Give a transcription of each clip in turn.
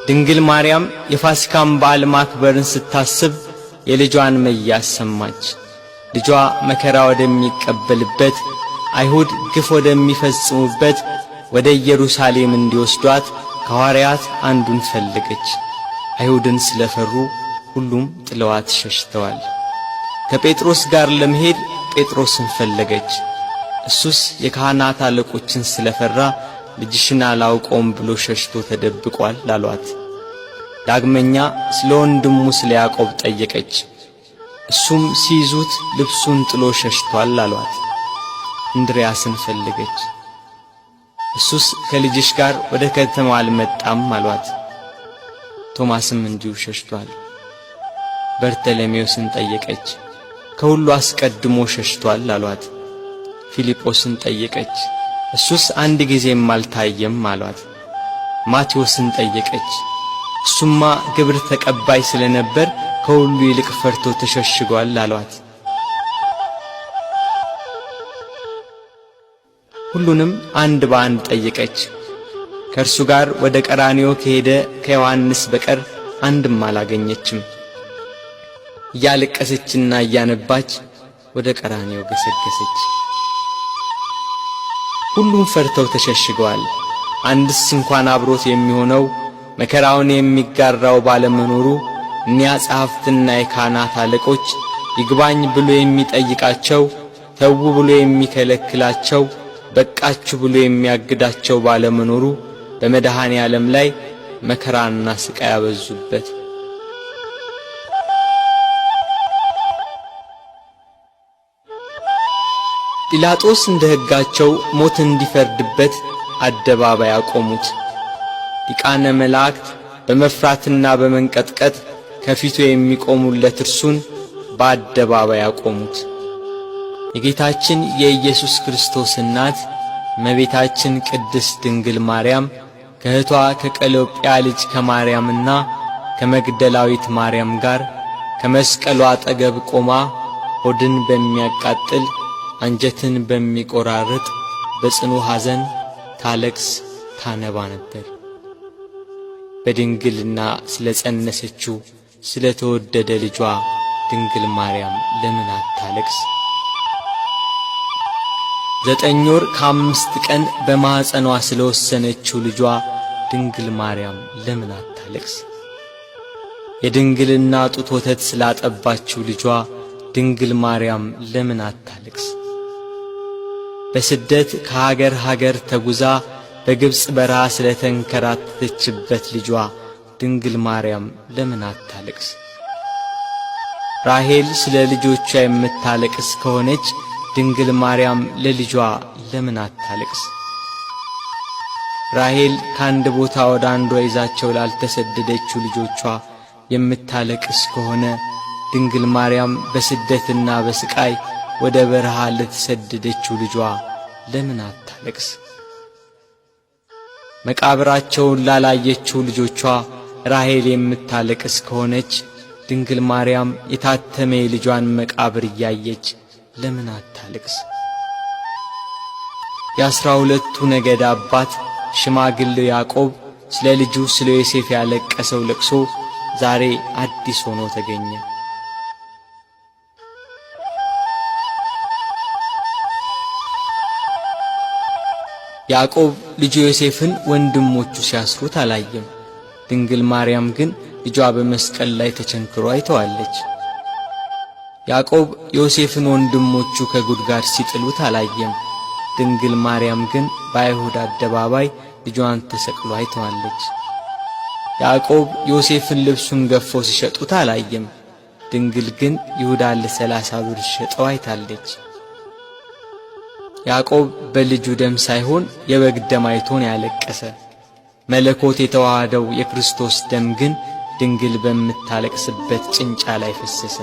ድንግል ማርያም የፋሲካን በዓል ማክበርን ስታስብ የልጇን መያዝ ሰማች። ልጇ መከራ ወደሚቀበልበት አይሁድ ግፍ ወደሚፈጽሙበት ወደ ኢየሩሳሌም እንዲወስዷት ከሐዋርያት አንዱን ፈለገች። አይሁድን ስለፈሩ ሁሉም ጥለዋት ሸሽተዋል። ከጴጥሮስ ጋር ለመሄድ ጴጥሮስን ፈለገች። እሱስ የካህናት አለቆችን ስለፈራ ልጅሽን አላውቀውም ብሎ ሸሽቶ ተደብቋል አሏት። ዳግመኛ ስለ ወንድሙ ስለ ያዕቆብ ጠየቀች። እሱም ሲይዙት ልብሱን ጥሎ ሸሽቷል አሏት። እንድርያስን ፈለገች። እሱስ ከልጅሽ ጋር ወደ ከተማው አልመጣም አሏት። ቶማስም እንዲሁ ሸሽቷል። በርተሎሜዎስን ጠየቀች። ከሁሉ አስቀድሞ ሸሽቷል አሏት። ፊልጶስን ጠየቀች። እሱስ አንድ ጊዜም አልታየም አሏት። ማቴዎስን ጠየቀች። እሱማ ግብር ተቀባይ ስለነበር ከሁሉ ይልቅ ፈርቶ ተሸሽጓል አሏት። ሁሉንም አንድ በአንድ ጠየቀች። ከእርሱ ጋር ወደ ቀራንዮ ከሄደ ከዮሐንስ በቀር አንድም አላገኘችም። እያለቀሰችና እያነባች ወደ ቀራንዮ ገሰገሰች። ሁሉም ፈርተው ተሸሽገዋል። አንድስ እንኳን አብሮት የሚሆነው መከራውን የሚጋራው ባለመኖሩ እኒያ ጸሐፍትና የካህናት አለቆች ይግባኝ ብሎ የሚጠይቃቸው፣ ተዉ ብሎ የሚከለክላቸው፣ በቃችሁ ብሎ የሚያግዳቸው ባለመኖሩ በመድኃኔ ዓለም ላይ መከራና ስቃይ ያበዙበት። ጲላጦስ እንደ ሕጋቸው ሞት እንዲፈርድበት አደባባይ አቆሙት። ሊቃነ መላእክት በመፍራትና በመንቀጥቀጥ ከፊቱ የሚቆሙለት እርሱን በአደባባይ አቆሙት። የጌታችን የኢየሱስ ክርስቶስ እናት እመቤታችን ቅድስት ድንግል ማርያም ከእህቷ ከቀሎጵያ ልጅ ከማርያምና ከመግደላዊት ማርያም ጋር ከመስቀሉ አጠገብ ቆማ ሆድን በሚያቃጥል አንጀትን በሚቆራርጥ በጽኑ ሐዘን ታለቅስ ታነባ ነበር። በድንግልና ስለ ጸነሰችው ስለ ተወደደ ልጇ ድንግል ማርያም ለምን አታለቅስ? 9 ወር ከ5 ቀን በማኅፀኗ ስለ ወሰነችው ልጇ ድንግል ማርያም ለምን አታለቅስ? የድንግልና ጡት ወተት ስላጠባችው ልጇ ድንግል ማርያም ለምን አታለቅስ? በስደት ከሀገር ሀገር ተጉዛ በግብጽ በረሃ ስለተንከራተተችበት ልጇ ድንግል ማርያም ለምን አታለቅስ? ራሔል ስለ ልጆቿ የምታለቅስ ከሆነች ድንግል ማርያም ለልጇ ለምን አታለቅስ? ራሔል ከአንድ ቦታ ወደ አንዷ ይዛቸው ላልተሰደደችው ልጆቿ የምታለቅስ ከሆነ ድንግል ማርያም በስደትና በስቃይ ወደ በረሃ ለተሰደደችው ልጇ ለምን አታለቅስ? መቃብራቸውን ላላየችው ልጆቿ ራሔል የምታለቅስ ከሆነች ድንግል ማርያም የታተመ የልጇን መቃብር እያየች ለምን አታለቅስ? የ12ቱ ነገድ አባት ሽማግሌው ያዕቆብ ስለ ልጁ ስለ ዮሴፍ ያለቀሰው ለቅሶ ዛሬ አዲስ ሆኖ ተገኘ። ያዕቆብ ልጁ ዮሴፍን ወንድሞቹ ሲያስሩት አላየም። ድንግል ማርያም ግን ልጇ በመስቀል ላይ ተቸንክሮ አይተዋለች። ያዕቆብ ዮሴፍን ወንድሞቹ ከጉድጓድ ሲጥሉት አላየም። ድንግል ማርያም ግን በአይሁድ አደባባይ ልጇን ተሰቅሎ አይተዋለች። ያዕቆብ ዮሴፍን ልብሱን ገፈው ሲሸጡት አላየም። ድንግል ግን ይሁዳን ለ30 ብር ሸጠው አይታለች። ያዕቆብ በልጁ ደም ሳይሆን የበግ ደም አይቶን ያለቀሰ። መለኮት የተዋሃደው የክርስቶስ ደም ግን ድንግል በምታለቅስበት ጭንጫ ላይ ፈሰሰ።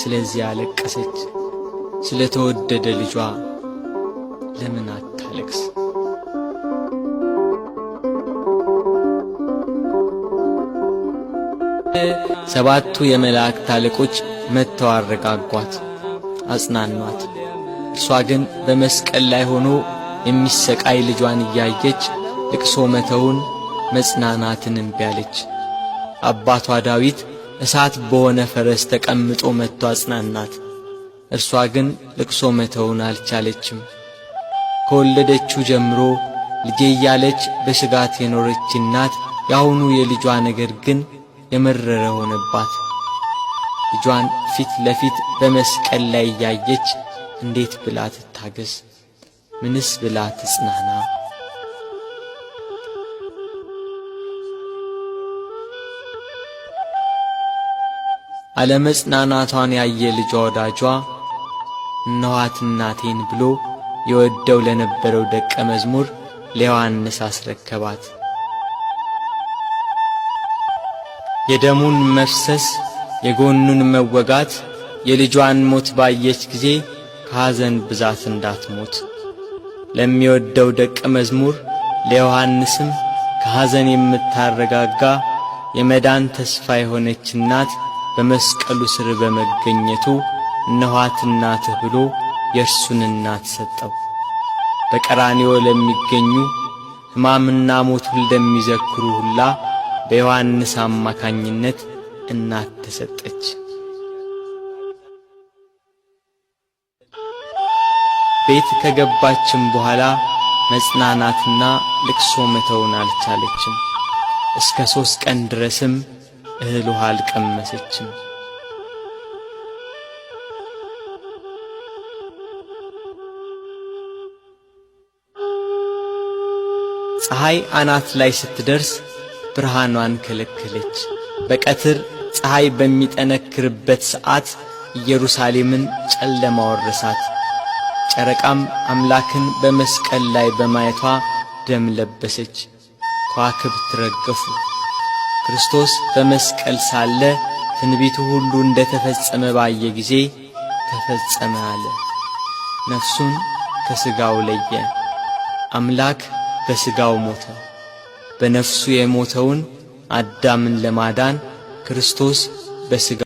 ስለዚህ አለቀሰች። ስለ ተወደደ ልጇ ለምን አታለቅስ? ሰባቱ የመላእክት አለቆች መጥተው አረጋጓት፣ አጽናኗት። እርሷ ግን በመስቀል ላይ ሆኖ የሚሰቃይ ልጇን እያየች ልቅሶ መተውን መጽናናትን እምቢ አለች። አባቷ ዳዊት እሳት በሆነ ፈረስ ተቀምጦ መጥቶ አጽናናት። እርሷ ግን ልቅሶ መተውን አልቻለችም። ከወለደችው ጀምሮ ልጄ እያለች በስጋት የኖረች እናት ያሁኑ የልጇ ነገር ግን የመረረ ሆነባት። ልጇን ፊት ለፊት በመስቀል ላይ እያየች እንዴት ብላ ትታገስ? ምንስ ብላ ትጽናና? አለመጽናናቷን ያየ ልጇ ወዳጇ እነኋት እናቴን ብሎ የወደው ለነበረው ደቀ መዝሙር ለዮሐንስ አስረከባት። የደሙን መፍሰስ የጎኑን መወጋት የልጇን ሞት ባየች ጊዜ ከሐዘን ብዛት እንዳትሞት ለሚወደው ደቀ መዝሙር ለዮሐንስም ከሐዘን የምታረጋጋ የመዳን ተስፋ የሆነች እናት በመስቀሉ ስር በመገኘቱ እነኋት እናትህ ብሎ የእርሱን እናት ሰጠው። በቀራንዮ ለሚገኙ ሕማምና ሞቱን ለሚዘክሩ ሁላ በዮሐንስ አማካኝነት እናት ተሰጠች። ቤት ከገባችም በኋላ መጽናናትና ልቅሶ መተውን አልቻለችም። እስከ 3 ቀን ድረስም እህል ውሃ አልቀመሰችም። ፀሐይ አናት ላይ ስትደርስ ብርሃኗን ከለከለች። በቀትር ፀሐይ በሚጠነክርበት ሰዓት ኢየሩሳሌምን ጨለማ ወረሳት። ጨረቃም አምላክን በመስቀል ላይ በማየቷ ደም ለበሰች። ከዋክብት ረገፉ። ክርስቶስ በመስቀል ሳለ ትንቢቱ ሁሉ እንደ ተፈጸመ ባየ ጊዜ ተፈጸመ አለ። ነፍሱን ከሥጋው ለየ። አምላክ በሥጋው ሞተ። በነፍሱ የሞተውን አዳምን ለማዳን ክርስቶስ በሥጋው